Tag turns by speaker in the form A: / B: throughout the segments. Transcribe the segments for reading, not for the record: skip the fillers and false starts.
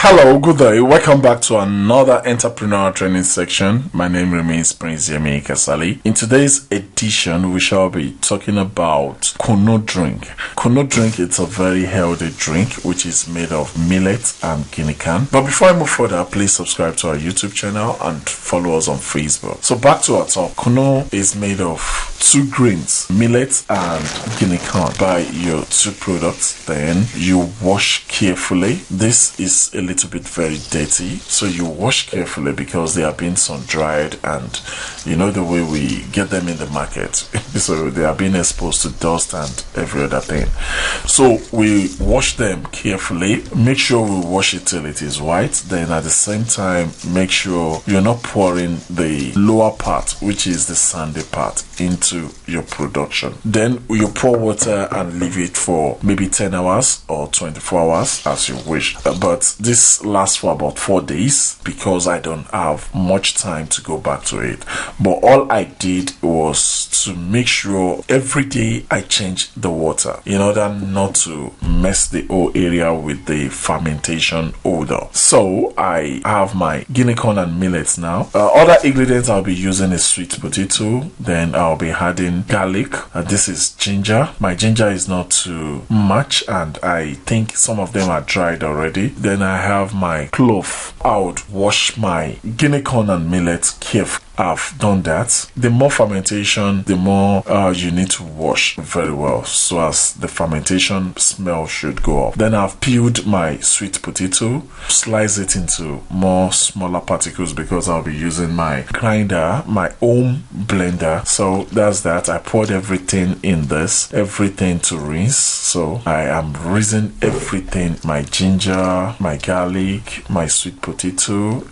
A: Hello, good day. Welcome back to another entrepreneur training section. My name remains Prince Yemi Kasali. In today's edition, we shall be talking about Kunu drink. Kunu drink is a very healthy drink which is made of millet and guinea corn. But before I move further, please subscribe to our YouTube channel and follow us on Facebook. So back to our talk. Kunu is made of two grains, millet and guinea corn. Buy your two products, then you wash carefully. This is a little bit very dirty, so you wash carefully because they are being sun dried, and you know the way we get them in the market. So they are being exposed to dust and every other thing. So we wash them carefully. Make sure we wash it till it is white. Then at the same time, make sure you're not pouring the lower part, which is the sandy part, into your production. Then you pour water and leave it for maybe 10 hours or 24 hours as you wish. But this lasts for about 4 days because I don't have much time to go back to it. But all I did was to make sure every day I change the water in order not to mess the whole area with the fermentation odor. So I have my guinea corn and millets now. Other ingredients I'll be using is sweet potato. Then I'll be adding garlic. This is ginger. My ginger is not too much and I think some of them are dried already. Then I have my clove. I would wash my guinea corn and millet carefully. I've done that. The more fermentation, the more you need to wash very well so as the fermentation smell should go off. Then I've peeled my sweet potato, slice it into more smaller particles because I'll be using my grinder, my own blender. So that's that. I poured everything in this, everything to rinse. So I am rinsing everything, my ginger, my garlic, my sweet potato,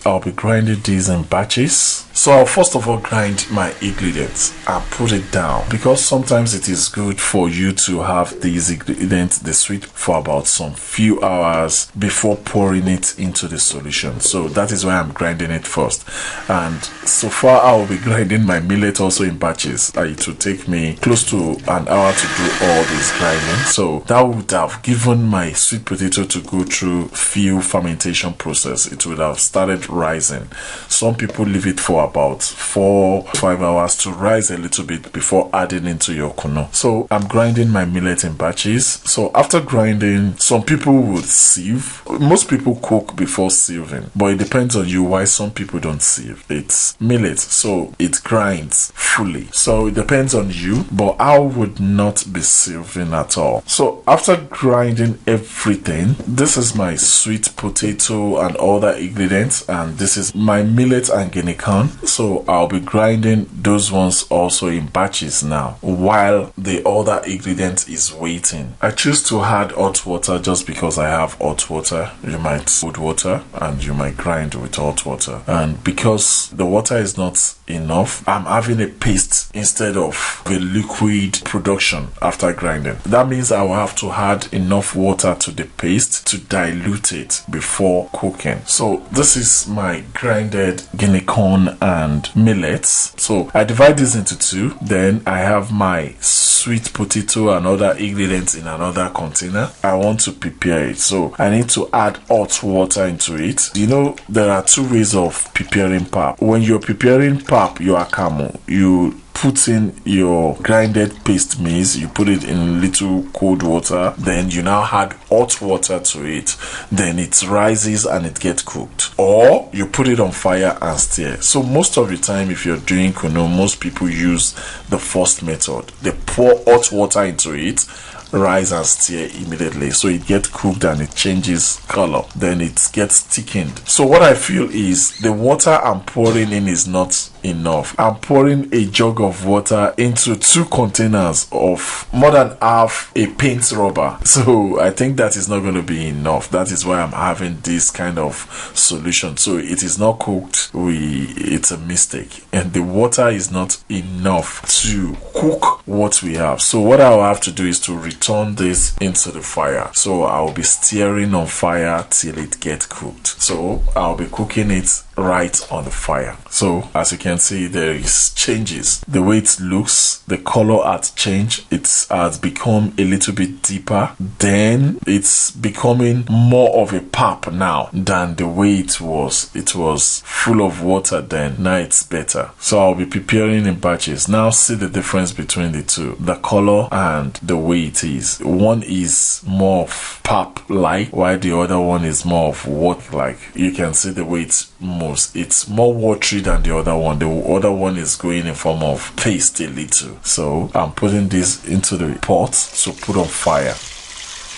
A: I'll be grinding these in batches. So I'll first of all grind my ingredients and put it down because sometimes it is good for you to have these ingredients, the sweet, for about some few hours before pouring it into the solution. So that is why I'm grinding it first. And so far I will be grinding my millet also in batches. It will take me close to an hour to do all this grinding. So that would have given my sweet potato to go through few fermentation process. It would have started rising. Some people leave it for about 4-5 hours to rise a little bit before adding into your kunu. So I'm grinding my millet in batches. So after grinding, some people would sieve. Most people cook before sieving, but it depends on you why some people don't sieve. It's millet, so it grinds fully. So it depends on you, but I would not be sieving at all. So after grinding everything, this is my sweet potato and other ingredients, and this is my millet and guinea corn. So I'll be grinding those ones also in batches now while the other ingredient is waiting. I choose to add hot water just because I have hot water. You might put water and you might grind with hot water, and because the water is not enough, I'm having a paste instead of a liquid production after grinding. That means I will have to add enough water to the paste to dilute it before cooking. So this is my grinded guinea corn and millets. So I divide this into two. Then I have my sweet potato and other ingredients in another container. I want to prepare it, so I need to add hot water into it. You know, there are two ways of preparing pap. When you're preparing pap, your akamu, you put in your grinded paste maize, you put it in little cold water, then you now add hot water to it, then it rises and it gets cooked, or you put it on fire and stir. So most of the time if you're doing kunu, most people use the first method. They pour hot water into it, rise and stir immediately, so it gets cooked and it changes color, then it gets thickened. So what I feel is the water I'm pouring in is not enough. I'm pouring a jug of water into 2 containers of more than half a paint rubber, so I think that is not going to be enough. That is why I'm having this kind of solution. So it is not cooked, it's a mistake, and the water is not enough to cook what we have. So what I'll have to do is to return this into the fire. So I'll be stirring on fire till it gets cooked. So I'll be cooking it right on the fire. So as you can see, there is changes. The way it looks, the color has changed. It has become a little bit deeper. Then it's becoming more of a pap now than the way it was. It was full of water then. Now it's better. So I'll be preparing in batches. Now see the difference between the two, the color and the way it is. One is more of pap like, while the other one is more of water like. You can see the way it moves. It's more watery than the other one. The other one is going in form of paste a little. So I'm putting this into the pot to put on fire.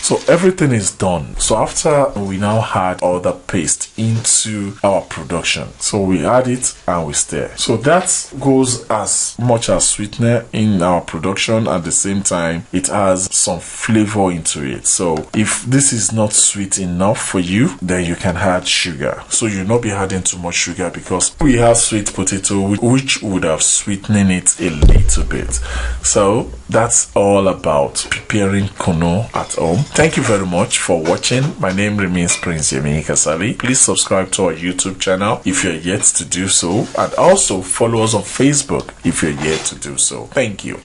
A: So everything is done. So after we now add all the paste into our production, so we add it and we stir. So that goes as much as sweetener in our production. At the same time, it has some flavor into it. So if this is not sweet enough for you, then you can add sugar. So you'll not be adding too much sugar, because we have sweet potato which would have sweetened it a little bit. So that's all about preparing kunu at home. Thank you very much for watching. My name remains Prince Yemi Kasali. Please subscribe to our YouTube channel if you're yet to do so, and also follow us on Facebook if you're yet to do so. Thank you.